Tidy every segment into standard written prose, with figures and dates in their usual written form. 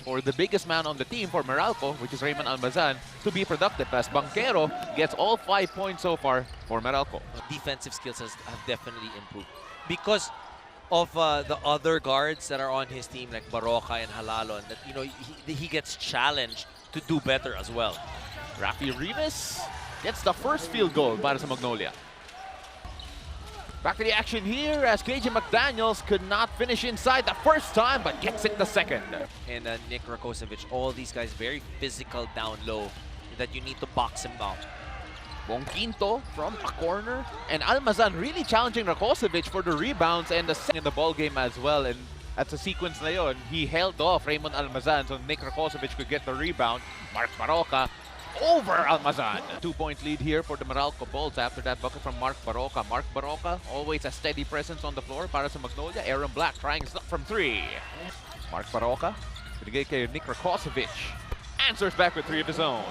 For the biggest man on the team for Meralco, which is Raymond Almazan, to be productive as Banquero gets all 5 points so far for Meralco. Defensive skills have definitely improved because of the other guards that are on his team, like Baroka and Halalon. That he gets challenged to do better as well. Rafi Rivas gets the first field goal para sa Magnolia. Back to the action here as KJ McDaniels could not finish inside the first time but gets it the second. And Nick Rakocevic, all these guys very physical down low that you need to box him out. Bong Quinto from a corner, and Almazan really challenging Rakocevic for the rebounds and the second in the ball game as well. And at the sequence na yun, he held off Raymond Almazan so Nick Rakocevic could get the rebound. Mark Baroka over Almazan. 2-point lead here for the Meralco Bulls after that bucket from Mark Baroka. Mark Baroka, always a steady presence on the floor para sa Magnolia. Aaron Black trying his luck from 3. Mark Baroka, binigay kay Nick Rakocevic. Answers back with 3 of his own.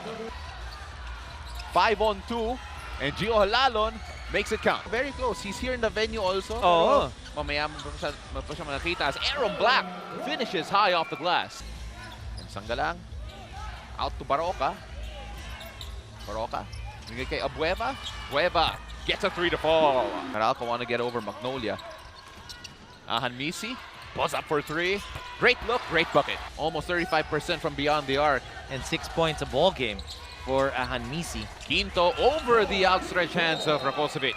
5-on-2, and Gio Halalon makes it count. Very close. He's here in the venue also. Oh. Mamaya mo pa siya makakita as Aaron Black finishes high off the glass. And Sanggalang out to Baroka. Baroka, bigay kay Abueva. Abueva gets a 3 to fall. Meralco want to get over Magnolia. Ahanmisi pulls up for 3. Great look, great bucket. Almost 35% from beyond the arc. And 6 points a ball game for Ahanmisi. Quinto over the outstretched hands of Rakocevic.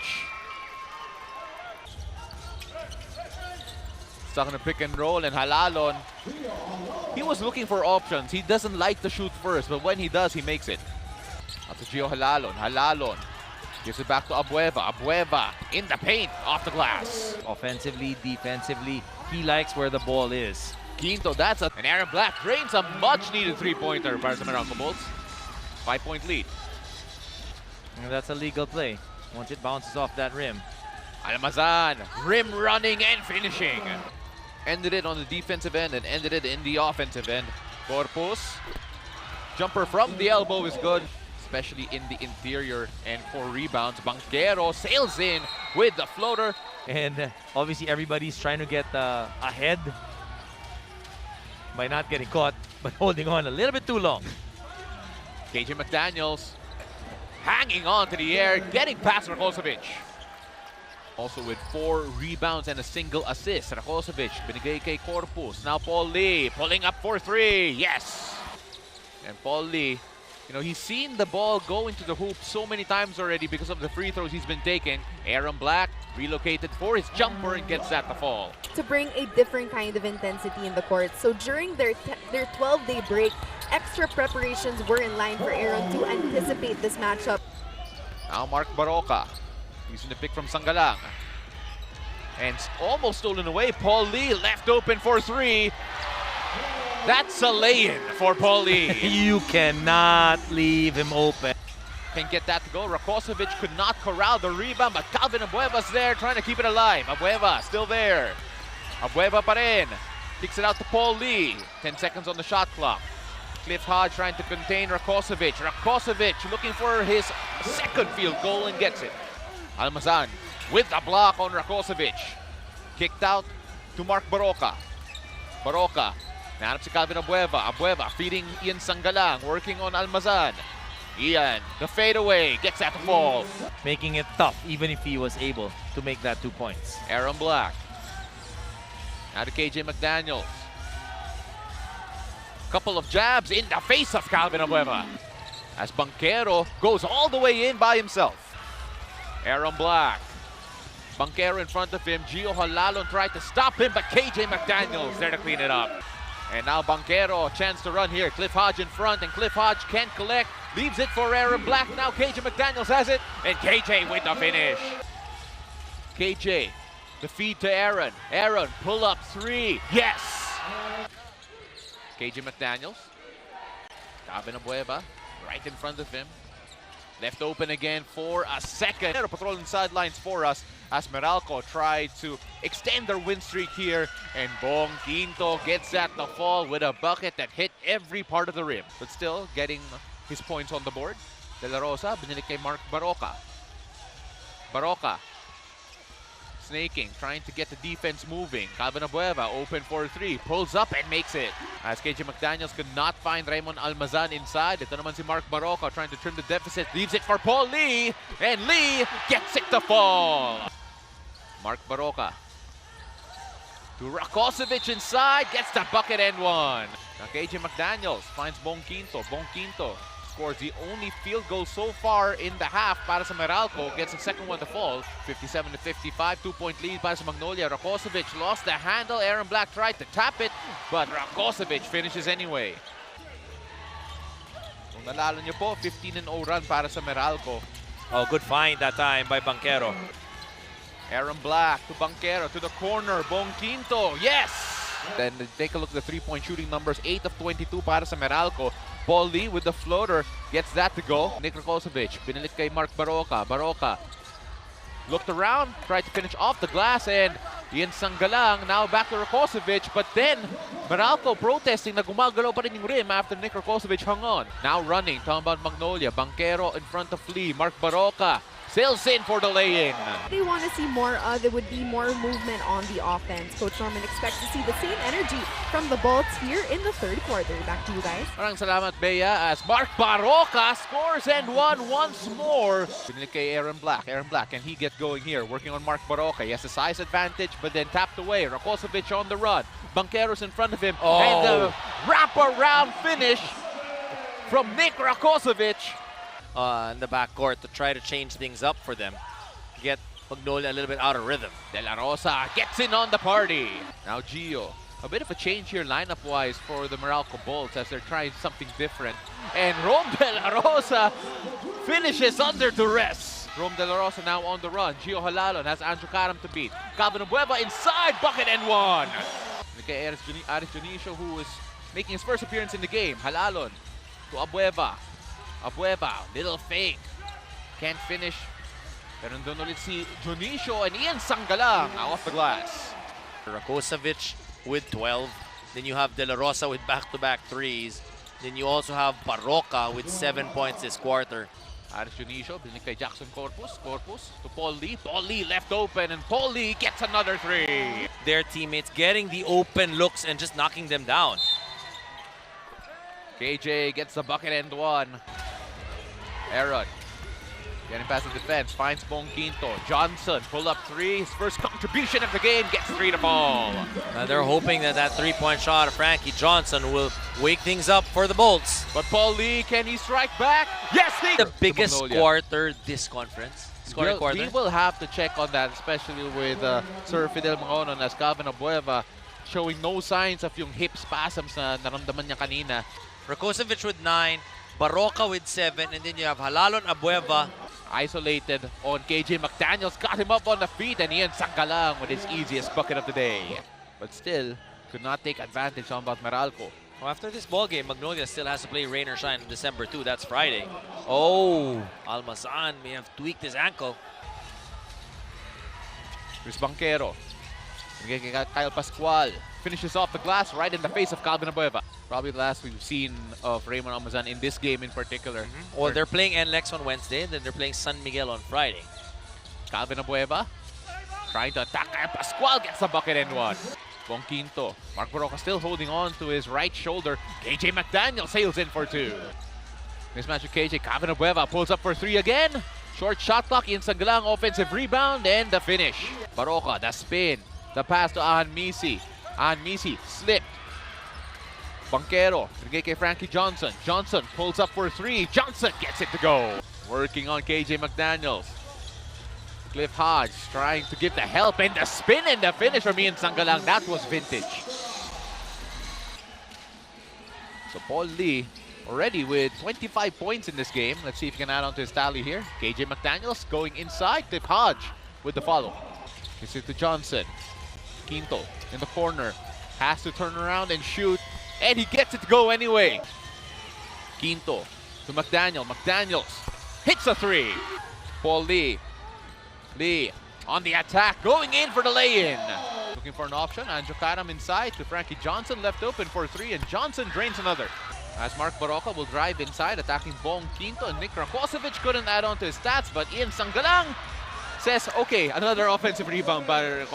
Stuck in a pick and roll, and Halalon, he was looking for options. He doesn't like to shoot first, but when he does, he makes it. Up to Gio Halalon. Halalon gives it back to Abueva. Abueva in the paint, off the glass. Offensively, defensively, he likes where the ball is. Quinto, that's a... And Aaron Black drains a much-needed 3-pointer para sa Meralco Bulls. 5-point lead. And that's a legal play once it bounces off that rim. Almazan, rim running and finishing. Ended it on the defensive end and ended it in the offensive end. Corpus, jumper from the elbow is good, especially in the interior, and 4 rebounds. Banquero sails in with the floater. And obviously everybody's trying to get ahead by not getting caught, but holding on a little bit too long. KJ McDaniels hanging on to the air, getting past Rakocevic. Also with 4 rebounds and a single assist. Rakocevic, binigay kay Corpus. Now Paul Lee pulling up for 3. Yes! And Paul Lee, he's seen the ball go into the hoop so many times already because of the free throws he's been taking. Aaron Black relocated for his jumper and gets that to fall. To bring a different kind of intensity in the court. So during their 12-day break, extra preparations were in line for Aaron to anticipate this matchup. Now Mark Baroka using the pick from Sanggalang. And almost stolen away. Paul Lee left open for 3. That's a lay-in for Paul Lee. You cannot leave him open. Can't get that to go. Rakocevic could not corral the rebound, but Calvin Abueva's there trying to keep it alive. Abueva still there. Abueva pa rin. Kicks it out to Paul Lee. 10 seconds on the shot clock. Cliff Hodge trying to contain Rakocevic. Rakocevic looking for his second field goal and gets it. Almazan with the block on Rakocevic. Kicked out to Mark Baroka. Baroka. Nahanap si Calvin Abueva. Abueva feeding Ian Sanggalang, working on Almazan. Ian, the fadeaway, gets that to fall. Making it tough, even if he was able to make that 2 points. Aaron Black. Now to KJ McDaniels. Couple of jabs in the face of Calvin Abueva. As Banquero goes all the way in by himself. Aaron Black. Banquero in front of him. Gio Halalon tried to stop him, but KJ McDaniels there to clean it up. And now Banquero, a chance to run here. Cliff Hodge in front, and Cliff Hodge can't collect. Leaves it for Aaron Black. Now KJ McDaniels has it, and KJ with the finish. KJ, the feed to Aaron. Aaron, pull up 3. Yes! KJ McDaniels. Calvin Abueva, right in front of him. Left open again for a second. Patrolling sidelines for us as Meralco tried to extend their win streak here. And Bong Quinto gets that to fall with a bucket that hit every part of the rim. But still getting his points on the board. De La Rosa, binili kay Mark Baroka. Baroka snaking, trying to get the defense moving. Calvin Abueva open for 3, pulls up and makes it. As KJ McDaniels could not find Raymond Almazan inside. Ito naman si Mark Barroca trying to trim the deficit. Leaves it for Paul Lee, and Lee gets it to fall. Mark Barroca to Rakosovic inside, gets the bucket and one. Now KJ McDaniels finds Bong Quinto. Bong Quinto scores the only field goal so far in the half para sa Meralco. Gets the second one to fall. 57-55, 2-point lead para sa Magnolia. Rakosovic lost the handle. Aaron Black tried to tap it, but Rakosovic finishes anyway. Kung nalalo nyo po, 15-0 run para sa Meralco. Oh, good find that time by Banquero. Aaron Black to Banquero to the corner. Bong Quinto, yes! Then take a look at the three-point shooting numbers. 8 of 22 para sa Meralco. Paul Lee with the floater gets that to go. Nick Rakosovic, pinilit kay Mark Barroca. Barroca looked around, tried to finish off the glass, and Ian Sanggalang now back to Rakosovic. But then Meralco protesting na gumagalaw pa rin yung rim after Nick Rakosovic hung on. Now running, talking about Magnolia. Banquero in front of Lee. Mark Barroca sails in for the lay-in. They want to see more, there would be more movement on the offense. Coach Norman expects to see the same energy from the Bolts here in the third quarter. Back to you guys. Maraming salamat, Bea, as Mark Barroca scores and won once more. Pinilit kay Aaron Black. Aaron Black, can he get going here? Working on Mark Barroca. He has a size advantage, but then tapped away. Rakosovic on the run. Banquero's in front of him. Oh. And the wrap-around finish from Nick Rakosovic. In the backcourt to try to change things up for them. Get Magnolia a little bit out of rhythm. De La Rosa gets in on the party. Now Gio. A bit of a change here lineup-wise for the Meralco Bolts as they're trying something different. And Rom De La Rosa finishes under duress. Rom De La Rosa now on the run. Gio Halalon has Andrew Karam to beat. Calvin Abueva inside, bucket and one. Okay, Aris Dionisio, who is making his first appearance in the game. Halalon to Abueva. Abueva, little fake. Can't finish. Pero nandun ulit si Dionisio and Ian Sanggalang off the glass. Rakosovic with 12. Then you have De La Rosa with back-to-back threes. Then you also have Barroca with 7 points this quarter. Aris Dionisio, binig kay Jackson Corpus. Corpus to Paul Lee. Paul Lee left open and Paul Lee gets another three. Their teammates getting the open looks and just knocking them down. KJ gets the bucket and one. Aaron getting past the defense, finds Bong Quinto. Johnson, pull up three. His first contribution of the game, gets 3 to fall. They're hoping that that three-point shot of Frankie Johnson will wake things up for the Bolts. But Paul Lee, can he strike back? Yes, he The biggest quarter this conference. We will have to check on that, especially with Sir Fidel Mangonon as Calvin Abueva showing no signs of yung hip spasms na naramdaman niya kanina. Rakosovic with 9, Barroca with 7, and then you have Halalon Abueva. Isolated on KJ McDaniels, got him up on the feet, and Ian Sanggalang with his easiest bucket of the day. But still, could not take advantage on about Meralco. Well, after this ball game, Magnolia still has to play rain or shine on December 2. That's Friday. Oh, Almazan may have tweaked his ankle. Here's Banquero. Kyle Pascual finishes off the glass right in the face of Calvin Abueva. Probably the last we've seen of Raymond Almazan in this game in particular. Well, they're playing NLEX on Wednesday, and then they're playing San Miguel on Friday. Calvin Abueva trying to attack. Kyle Pascual gets the bucket and one. Bong Quinto. Mark Barroca still holding on to his right shoulder. KJ McDaniel sails in for 2. Mismatch with KJ. Calvin Abueva pulls up for 3 again. Short shot clock. Ian Sanggalang offensive rebound and the finish. Barroca, the spin. The pass to Ahan Misi. Ahan Misi slipped. Banquero, bigay kay Frankie Johnson. Johnson pulls up for 3. Johnson gets it to go. Working on KJ McDaniels. Cliff Hodge trying to give the help and the spin and the finish from Ian Sanggalang. That was vintage. So Paul Lee already with 25 points in this game. Let's see if he can add on to his tally here. KJ McDaniels going inside. Cliff Hodge with the follow. Gives it to Johnson. Quinto in the corner. Has to turn around and shoot. And he gets it to go anyway. Quinto to McDaniel. McDaniels hits a 3. Paul Lee. Lee on the attack, going in for the lay-in. Looking for an option. Andrew Karam inside to Frankie Johnson, left open for 3, and Johnson drains another. As Mark Barroca will drive inside, attacking Bong Quinto, and Nick Rakosovic couldn't add on to his stats, but Ian Sanggalang says, okay, another offensive rebound by